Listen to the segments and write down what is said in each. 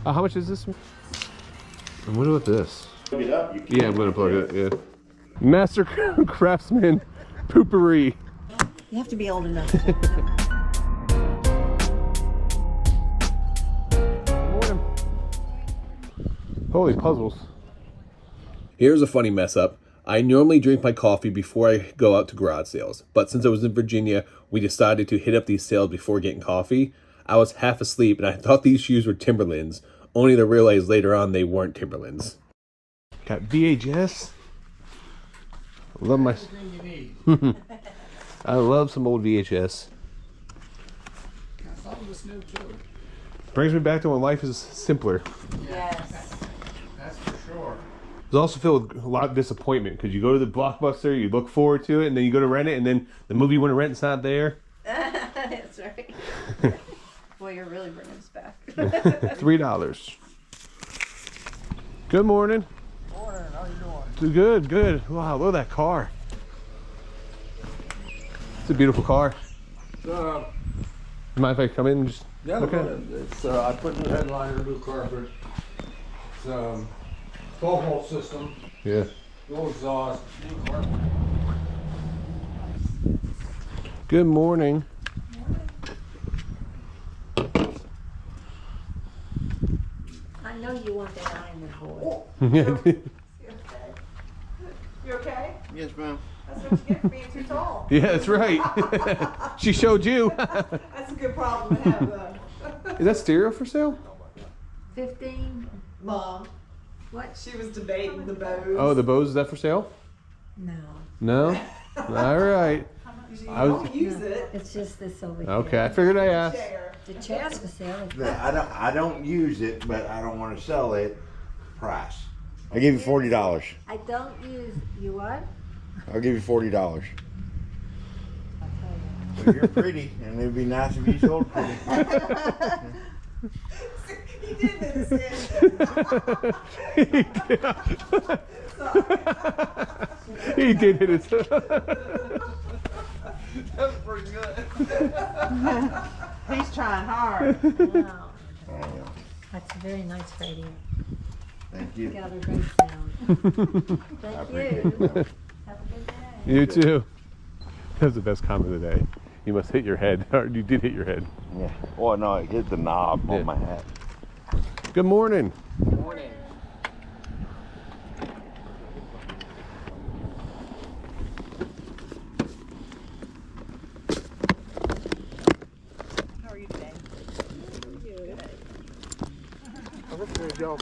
How much is this? And what about this? Plug it up. Yeah, I'm gonna plug it. Yeah. Master Craftsman Poopery. You have to be old enough to. Morning. Holy puzzles. Here's a funny mess up. I normally drink my coffee before I go out to garage sales, but since I was in Virginia, we decided to hit up these sales before getting coffee. I was half asleep and I thought these shoes were Timberlands, only to realize later on they weren't Timberlands. Got VHS. Love my. I love some old VHS. Brings me back to when life is simpler. Yes. That's for sure. It's also filled with a lot of disappointment because you go to the Blockbuster, you look forward to it, and then you go to rent it, and then the movie you want to rent is not there. That's right. Boy, you're really bringing us back. $3. Good morning. Morning, how you doing? Good, good. Wow, look at that car. It's a beautiful car. So, Mind if I come in and just yeah, look at it? it's I put new headliner, new carpet. It's 12-volt system, Yeah. no exhaust, new carpet. Good morning. I know you want that iron, boy. You okay? Yes, ma'am. That's what you get for being too tall. Yeah, that's right. She showed you. That's a good problem to have, though. Is that stereo for sale? 15? Mom, What? she was debating the Bose. Oh, the Bose, is that for sale? No. No? All right. You I was- don't use it. It's just this over here. Okay, I figured I asked. Chair. The chair's for sale. I don't use it, but I don't want to sell it. Price. I give you $40. I don't use, you what? I'll give you $40. I'll tell you. Well, you're pretty, and it'd be nice if you sold pretty. He did this. He did hit it. That was pretty good. He's trying hard. Wow. That's a very nice radio. Thank you. Got a great sound. Thank you. Have a good day. You too. That was the best comment of the day. You must hit your head. Or you did hit your head. Yeah. Oh no, it hit the knob Yeah. on my hat. Good morning. Morning. How are you today? Y'all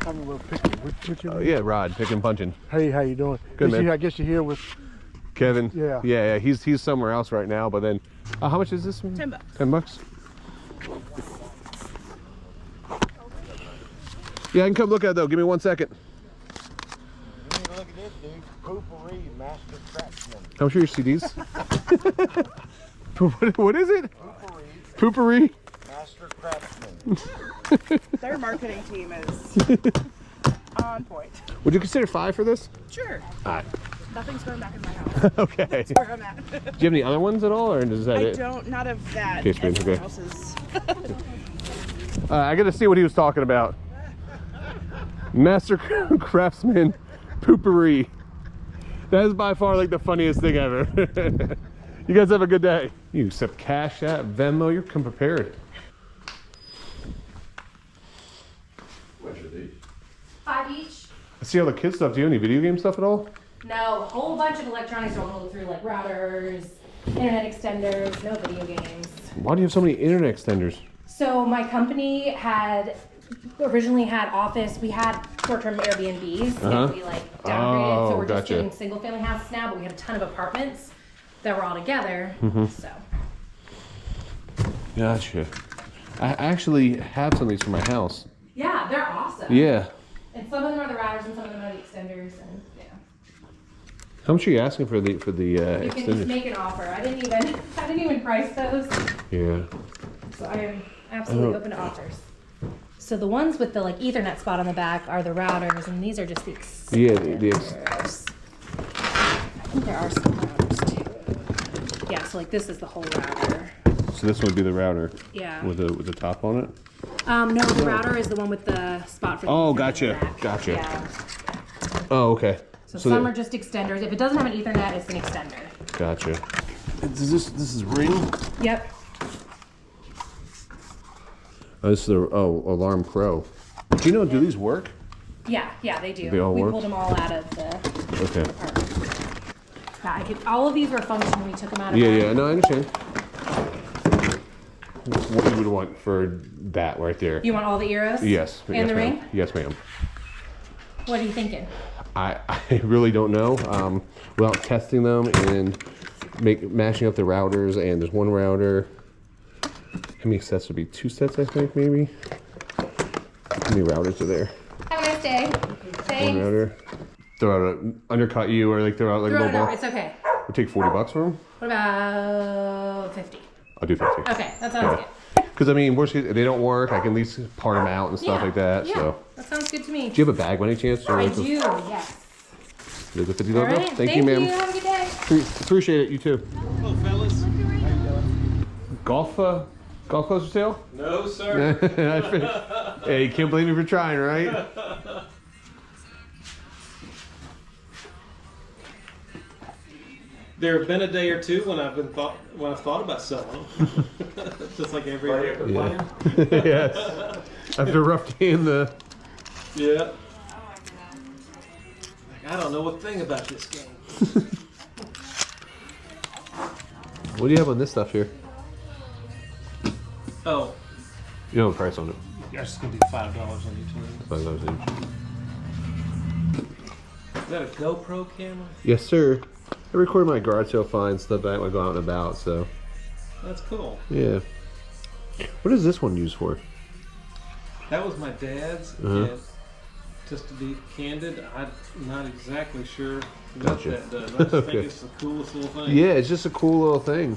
having a little picture. What you Oh, yeah, Rod, picking punching. Hey, how you doing? Good, man. I guess you're here with. Kevin. Yeah. Yeah. He's somewhere else right now. But then, how much is this? $10. $10. Yeah, I can come look at it though. Give me 1 second. You need to look at this, dude. Poopery Master Craftsman. How much are your CDs? what is it? Poopery Poopery. Master Craftsman. Their marketing team is on point. Would you consider 5 for this? Sure. All right. Nothing's going back in my house. Okay. That's where I'm at. Do you have any other ones at all, or is that I it? don't, not of that. Okay, Spence, Everyone okay. else is. I got to see what he was talking about. Master Craftsman Poopery. That is by far like the funniest thing ever. You guys have a good day. You accept Cash App, Venmo, you're come prepared. Which are these? 5 each. I see all the kid stuff. Do you have any video game stuff at all? No, a whole bunch of electronics don't go through, like routers, internet extenders, no video games. Why do you have so many internet extenders? So my company had originally had office. We had short-term Airbnbs, and we like downgraded, so we're just gotcha. doing single-family houses now. But we had a ton of apartments that were all together. So Gotcha. I actually have some of these for my house. yeah, they're awesome. Yeah. And some of them are the routers, and some of them are the extenders, and yeah. How much are you asking for the You can extenders? make an offer. I didn't even price those. Yeah. So I am absolutely open to offers. So the ones with the like Ethernet spot on the back are the routers, and these are just the extenders. Yeah, I think there are some routers too. Yeah, so like this is the whole router. So this would be the router Yeah. with the top on it. No, the router is the one with the spot for the Oh, Ethernet gotcha, in the back. gotcha. Yeah. Oh, okay. So some that- are just extenders. If it doesn't have an Ethernet, it's an extender. Gotcha. This is Ring? Yep. Oh, this is the Alarm Pro. Do you know, do these work? Yeah, they do. They all we work? pulled them all out of the Okay. apartment. Yeah, all of these were functional when we took them out of Yeah, no, I understand. What you would want for that right there? You want all the Eros? Yes. And yes, the ma'am. ring? Yes, ma'am. What are you thinking? I really don't know. Without testing them and mashing up the routers, and there's one router. How many sets would be? 2 sets, I think, maybe. How many routers are there? Have a nice day. One Thanks. router. Throw out undercut you, or like throw out like a Throw it mobile. out. It's okay. We'll take $40 for them. What about 50? I'll do 50. Okay, that sounds good. Because I mean, worst case, if they don't work, I can at least part them out and stuff like that. Yeah, So, that sounds good to me. do you have a bag by any chance? Or I is do, this- yes. There's a 50 All logo. right. Thank you, ma'am. Have a good day. Appreciate it. You too. Hello, fellas. Golf clothes for sale? No, sir. Hey, you can't blame me for trying, right? There have been a day or two when I've thought about selling, just like every other plan. Yes. After a rough day in the. Yeah. Like, I don't know a thing about this game. What do you have on this stuff here? Oh, You know the price on it. I was just gonna do $5 on each one. $5 each. Is that a GoPro camera? Yes, sir. I record my garage sale finds stuff that I go out and about. So That's cool. yeah. What is this one used for? That was my dad's. Uh-huh. And just to be candid, I'm not exactly sure what Gotcha. that does. I just Okay. think it's the coolest little thing. Yeah, it's just a cool little thing.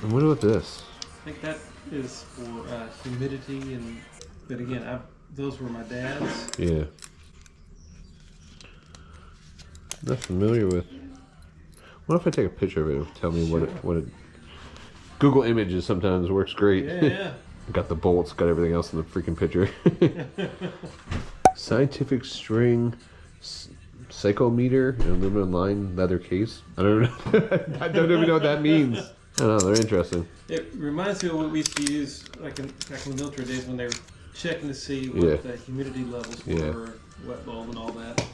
And what about this? I think that is for humidity and. But again, those were my dad's. Yeah. Not familiar with. What if I take a picture of it and tell me what it Google Images sometimes works great. Yeah. Got the bolts, got everything else in the freaking picture. Scientific string psychometer, aluminum line leather case. I don't know. I don't even know what that means. I don't know. They're interesting. It reminds me of what we used to use back in the military days when they were checking to see what Yeah. the humidity levels Yeah. were, wet bulb and all that.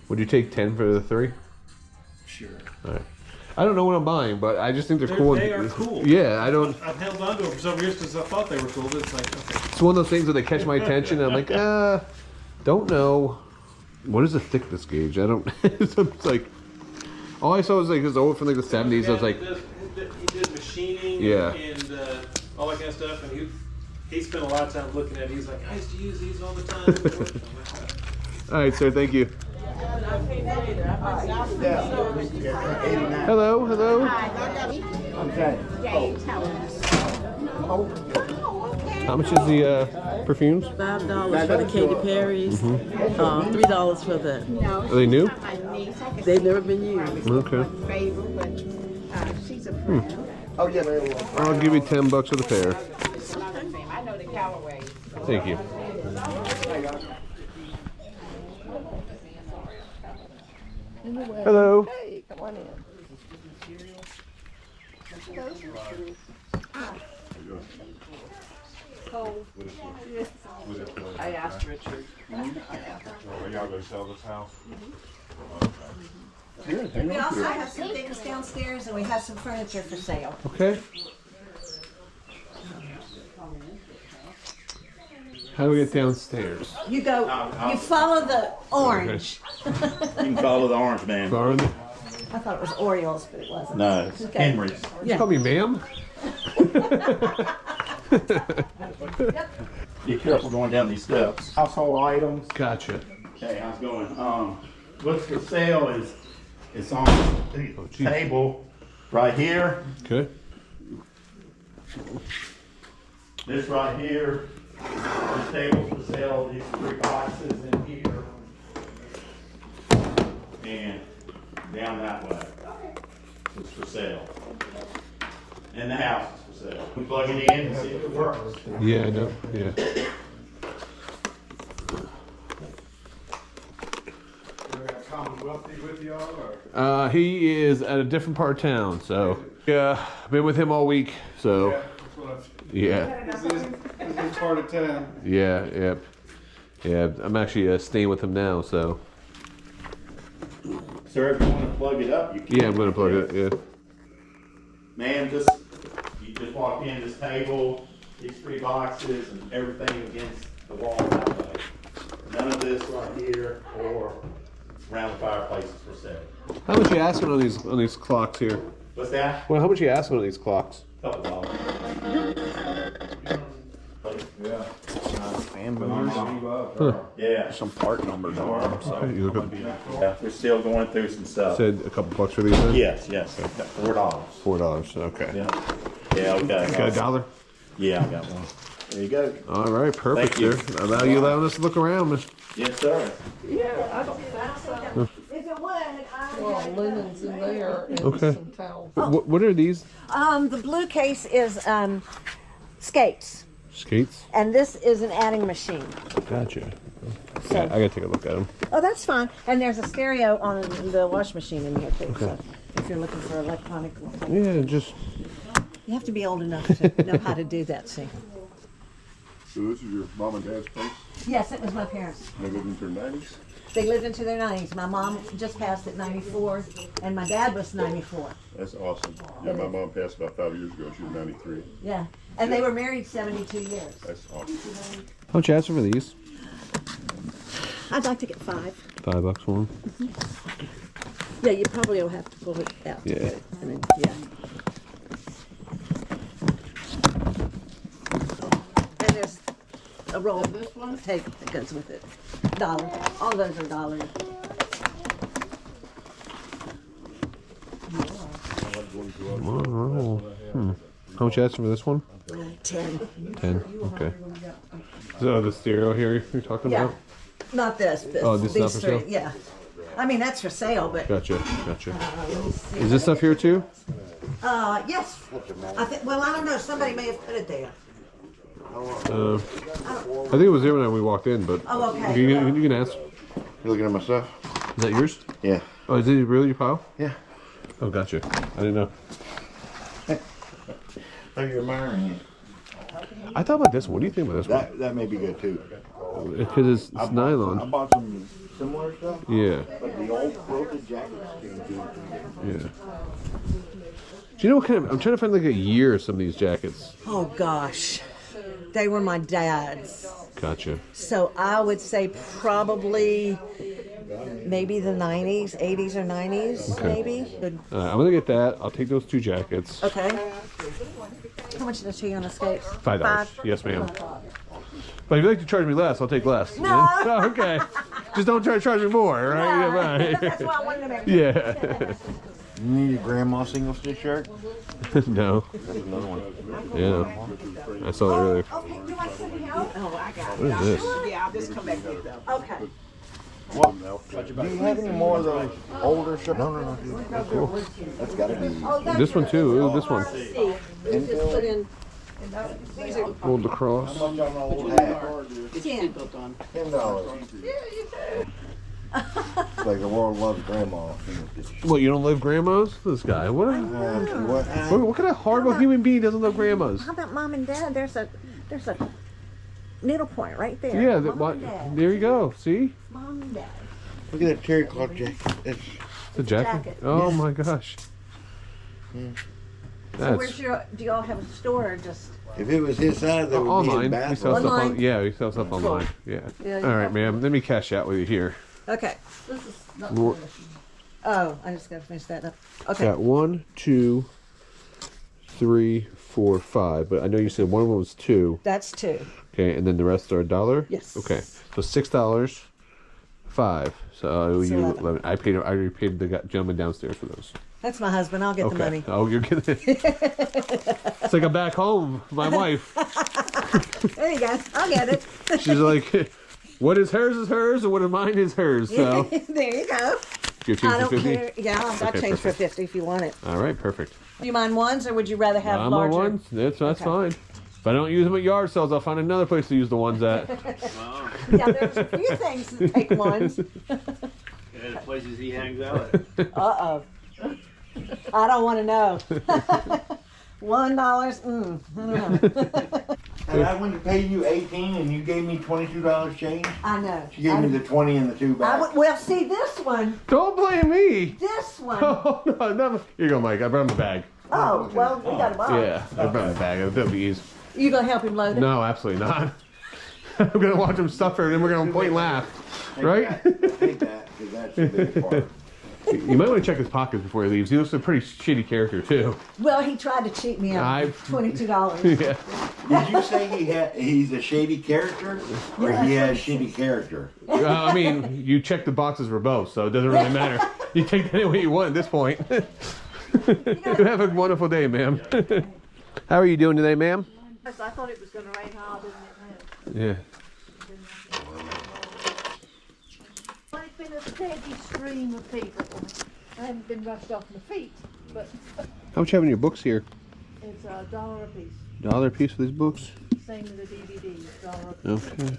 Would you take 10 for the 3? Sure. All right. I don't know what I'm buying, but I just think they're cool. They are cool. Yeah, I don't. I've held on to them for several years because I thought they were cool, but it's like, okay. It's one of those things where they catch my attention, and I'm like, don't know. What is the thickness gauge? I don't. It's like, all I saw was like this old from like the 70s. I was like, He did machining Yeah. and all that kind of stuff, and he spent a lot of time looking at it. He's like, I used to use these all the time. all right, sir, thank you. Hello, hello. How much is the perfumes? $5 for the Katy Perry's, $3 for the. Are they new? They've never been used. Okay. She's a friend. I'll give you $10 for the pair. I know the Callaway. Thank you. Hello. Hey, come on in. I asked Richard. Are y'all gonna sell this house? We also have some things downstairs and we have some furniture for sale. Okay. How do we get downstairs? You go, you follow the orange. You can follow the orange man. Barn? I thought it was Orioles, but it wasn't. No, it's Okay. Henry's. Just call me ma'am. Be careful going down these steps. Household items. Gotcha. Okay, how's it going? What's for sale is it's on the geez. table right here. Okay. This right here. This table for sale. These 3 boxes in here. And down that way. It's for sale. And the house is for sale. We plug it in and see if it works. Yeah, I know. Yeah. Wealthy with y'all, or? He is at a different part of town, so yeah, been with him all week. So Yeah, that's what yeah, this is part of town. yeah. I'm actually staying with him now, so Sir, if you want to plug it up, you can. yeah, I'm gonna plug it. Yeah. Man, you just walk in this table, these 3 boxes, and everything against the wall that way. None of this right here or around the fireplace is for sale. How much you asking on these clocks here? What's that? Well, how much you asking on these clocks? $2. Yeah. Yeah. Some part numbers on them. So. Okay, you look up. Yeah, we're still going through some stuff. Said a couple bucks for these. Then? Yes. $4. $4. Okay. Yeah, okay. Got $1? Yeah, I got one. There you go. All right, perfect, Thank you. sir. Allow you allowing us to look around. Yes, sir. If it would, I would. Linens in there and Okay. some towels. What are these? The blue case is skates, Skates? and this is an adding machine. Gotcha. So, I gotta take a look at them. oh, that's fine. And there's a stereo on the wash machine in here too. So if you're looking for electronic, Yeah, just you have to be old enough to know how to do that. See? So this is your mom and dad's place? Yes, it was my parents. They lived into their 90s? They lived into their 90s. My mom just passed at 94, and my dad was 94. That's awesome. Yeah, my mom passed about 5 years ago. She was 93. Yeah, and they were married 72 years. That's awesome. how much you asking for these? I'd like to get 5. $5 for them. Yeah, you probably will have to pull it out. to Yeah. get it. I mean, yeah. And there's a roll of tape that goes with it. $1. All those are $1. How much you asking for this one? 10. 10. Okay. So the stereo here you're talking Yeah. about? Not this, but Oh, this is not these for 3. sale? Yeah. I mean, that's for sale, but Gotcha. let me see. Is this stuff here too? Yes. Well, I don't know. Somebody may have put it there. I think it was there when we walked in, but Oh, okay. you can ask. You looking at my stuff? Is that yours? Yeah. Oh, is it really your pile? Yeah. Oh, gotcha. I didn't know. Oh, you're admiring it. I thought about this one. What do you think about this That may be good too. one? Because it's I nylon. bought some similar stuff, Yeah. but the old quilted jackets came good. Yeah. Do you know what kind of? I'm trying to find like a year of some of these jackets. Oh gosh, they were my dad's. Gotcha. So I would say probably maybe the 90s, 80s or 90s, Okay. maybe. Good. I'm gonna get that. I'll take those 2 jackets. Okay. How much is she on the skates? $5. Yes, ma'am. But if you'd like to charge me less, I'll take less. No. Yeah? Oh, okay. Just don't try to charge me more, right? No, Yeah, that's why I wanted to make sure. yeah. You need your grandma single stitch shirt? No. That's another one. Yeah. I saw it earlier. Okay, you want something else? Oh, I got What is this? Yeah, I'll just come back with them. Okay. Do you have any more of those older shirts? No, dude. That's cool. That's gotta be This one too. Ooh, this one. infill. Old lacrosse. How much on an old hat? $10. $10. Like the world loves grandma. What, you don't love grandmas? This guy. What? What kind of horrible human being doesn't love grandmas? How about mom and dad? There's a needle point right there. Yeah. Mom and dad. There you go. See? Mom and dad. Look at that terry cloth jacket. It's The jacket. Oh my gosh. So That's where's do y'all have a store or just? if it was his size, that would be online. his We sell bathroom. stuff on. Online? Yeah, we sell stuff online. Yeah. Yeah, All right, ma'am. Let me cash out with you here. Okay. This is not More- Oh, I just gotta finish that up. Okay. Got 1, 2, 3, 4, 5. But I know you said one of them was 2. That's 2. Okay, and then the rest are $1. Yes. Okay, so $6, 5. So you, 11. 11. I already paid the gentleman downstairs for those. That's my husband. I'll get Okay. the money. Oh, you're getting it. It's like I'm back home. My wife. There you go. I'll get it. She's like, what is hers, and what is mine is hers. So There you go. Do you have change I for don't 50? care. Yeah, I've got Okay, change for perfect. 50 if you want it. All right, perfect. Do you mind ones, or would you rather have I'm larger? on ones. That's Okay. fine. If I don't use them at yard sales, I'll find another place to use the ones at. Yeah, there's a few things that take ones. Yeah, the places he hangs out at. Uh-oh. I don't want to know. $1, I don't know. And I went to pay you 18 and you gave me $22 change? I know. She gave me the 20 and the 2 back. Well, see, this one, Don't blame me. this one. Oh, no. Here you go, Mike. I brought him the bag. Oh, well, we got a box. Yeah, I brought him the bag. That'll be easy. You gonna help him load it? No, absolutely not. I'm going to watch him suffer and then we're going to point and laugh. Right? Take that, because that's the big part. You might want to check his pockets before he leaves. He looks a pretty shitty character, too. Well, he tried to cheat me out of $22. Yeah. Did you say he's a shady character, or he has shitty character? I mean, you check the boxes for both, so it doesn't really matter. You take that any way you want at this point. You have a wonderful day, ma'am. How are you doing today, ma'am? I thought it was going to rain hard, didn't it? Yeah. Well, it's been a steady stream of people. I haven't been rushed off my feet, but How much having your books here? it's $1 a piece. $1 a piece for these books? Same with the DVDs, $1 a piece. Okay.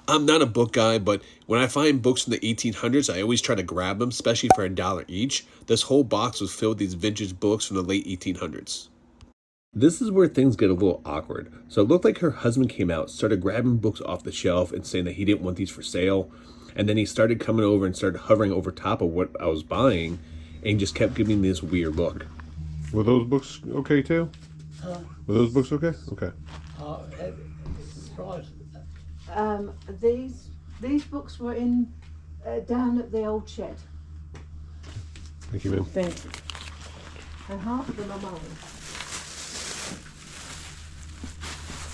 I'm not a book guy, but when I find books from the 1800s, I always try to grab them, especially for $1 each. This whole box was filled with these vintage books from the late 1800s. This is where things get a little awkward. So it looked like her husband came out, started grabbing books off the shelf and saying that he didn't want these for sale. And then he started coming over and started hovering over top of what I was buying and just kept giving me this weird look. Were those books okay too? Were those books okay? Okay. These books were in down at the old shed, Thank you, ma'am. Thank you. and half of them are mine.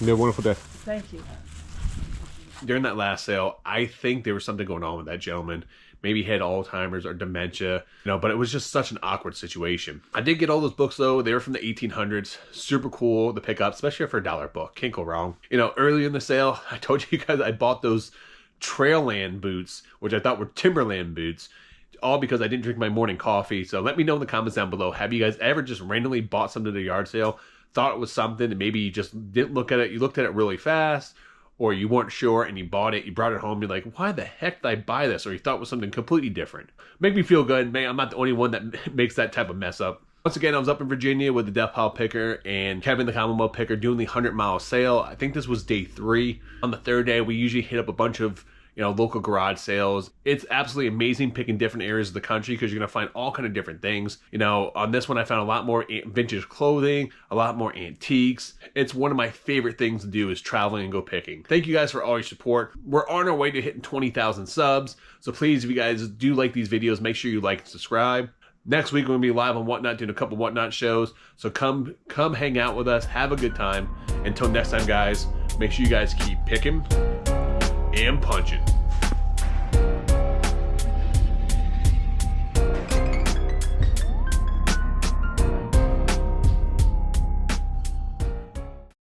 You have a wonderful day. Thank you. During that last sale, I think there was something going on with that gentleman. Maybe he had Alzheimer's or dementia, but it was just such an awkward situation. I did get all those books though. They were from the 1800s. Super cool to pick up, especially for $1 book. Can't go wrong. Earlier in the sale, I told you guys I bought those Trailland boots, which I thought were Timberland boots, all because I didn't drink my morning coffee. So let me know in the comments down below. Have you guys ever just randomly bought something at a yard sale, thought it was something, and maybe you just didn't look at it, you looked at it really fast, or you weren't sure and you bought it, you brought it home, you're like, why the heck did I buy this? Or you thought it was something completely different. Make me feel good. Man, I'm not the only one that makes that type of mess up. Once again, I was up in Virginia with the Death Pile Picker and Kevin the Commonwealth Picker doing the 100-mile sale. I think this was day 3. On the 3rd day, we usually hit up a bunch of local garage sales. It's absolutely amazing picking different areas of the country because you're going to find all kind of different things. On this one, I found a lot more vintage clothing, a lot more antiques. It's one of my favorite things to do is traveling and go picking. Thank you guys for all your support. We're on our way to hitting 20,000 subs. So please, if you guys do like these videos, make sure you like and subscribe. Next week, we're going to be live on Whatnot doing a couple Whatnot shows. So come hang out with us. Have a good time. Until next time, guys, make sure you guys keep picking and punching.